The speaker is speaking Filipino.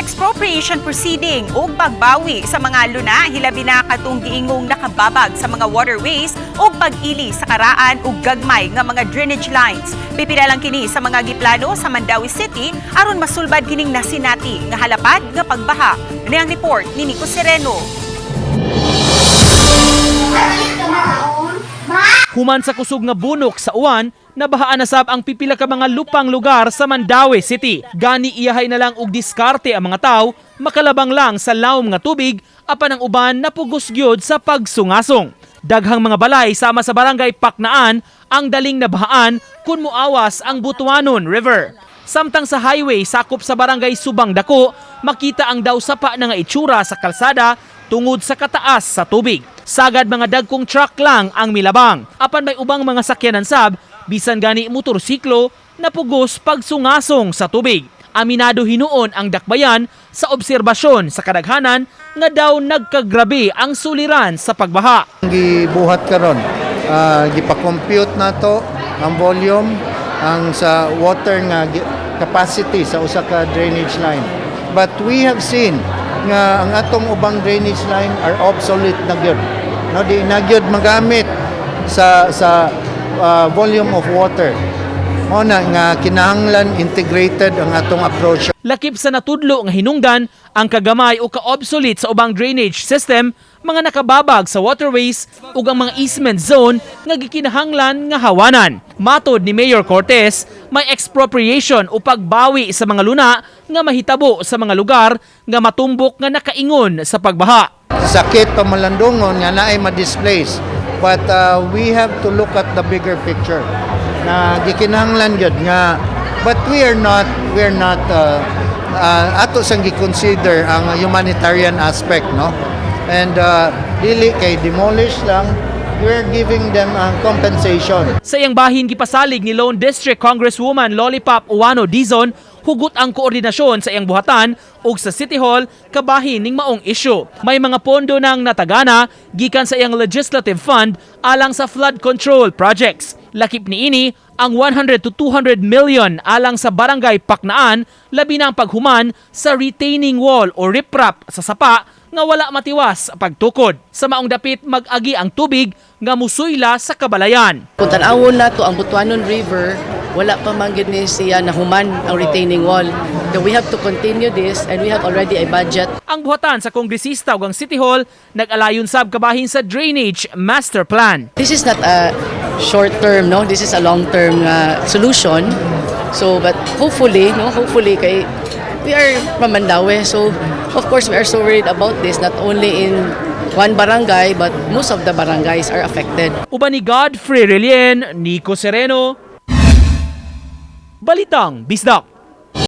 expropriation proceeding o pagbawi sa mga luna hilabi na katong giingong nakababag sa mga waterways o pag-ili sa karaan o gagmay nga mga drainage lines. Pipila lang kini sa mga giplano sa Mandawi City aron masulbad kining nasinati nga halapad nga pagbaha. Ini ang report ni Nico Sereno. Human sa kusog nga bunok sa uwan, nabahaan na sab ang pipila ka mga lupang lugar sa Mandawi City. Gani iyahay na lang og diskarte ang mga tao, makalabang lang sa lawom nga tubig, apan ang uban napugos gyud sa pagsungasong. Daghang mga balay sama sa barangay Paknaan ang daling nabahaan kun muawas ang Butuanon River. Samtang sa highway sakop sa barangay Subang Dako, makita ang daw sapa na nga itsura sa kalsada tungod sa kataas sa tubig. Sagad mga dagkong truck lang ang milabang. Apan may ubang mga sakyanan sab, bisan gani motorsiklo, napugos pagsungasong sa tubig. Aminado hinuon ang dakbayan sa obserbasyon sa kadaghanan nga daw nagkagrabe ang suliran sa pagbaha. Gibuhat karon, gipa-compute nato ang volume ang sa water nga capacity sa usa ka drainage line. But we have seen nga ang atong ubang drainage line are obsolete na gyud. No, di na gyud magamit sa volume of water. Mo na nga kinahanglan integrated ang atong approach. Lakip sa natudlo nga hinungdan ang kagamay o ka-obsolete sa ubang drainage system, mga nakababag sa waterways ug ang mga easement zone nga gikinahanglan nga hawanan. Matod ni Mayor Cortez, may expropriation o pagbawi sa mga luna nga mahitabo sa mga lugar nga matumbok nga nakaingon sa pagbaha. Sakit pamalandungon nga naay ma-displace. But we have to look at the bigger picture. Na gikinahanglan gyud nga, but we are not ato sang gi-consider ang humanitarian aspect, no? And dili kay demolish lang, we're giving them compensation. Sa iyang bahin gipasalig ni Lone District Congresswoman Lollipop Uwano Dizon, hugot ang koordinasyon sa iyang buhatan ug sa City Hall kabahin ning maong issue. May mga pondo nang natagana gikan sa iyang legislative fund alang sa flood control projects. Lakip niini ang 100 to 200 million alang sa barangay Paknaan, labi na ang paghuman sa retaining wall o riprap sa sapa nga wala matiwas pagtukod. Sa maong dapit mag-agi ang tubig nga musuyla sa kabalayan. Kung tanawon na to ang Butuanon River, wala pa man gid ni siya nahuman ang retaining wall. So we have to continue this and we have already a budget. Ang buhatan sa kongresista ug ang City Hall nag-alayon sab kabahin sa drainage master plan. This is not a short term, no? This is a long term solution. So but hopefully kay we are from Mandawi. So of course we are so worried about this, not only in one barangay but most of the barangays are affected. Uban ni Godfrey Relien, Nico Sereno, Balitang Bisdak.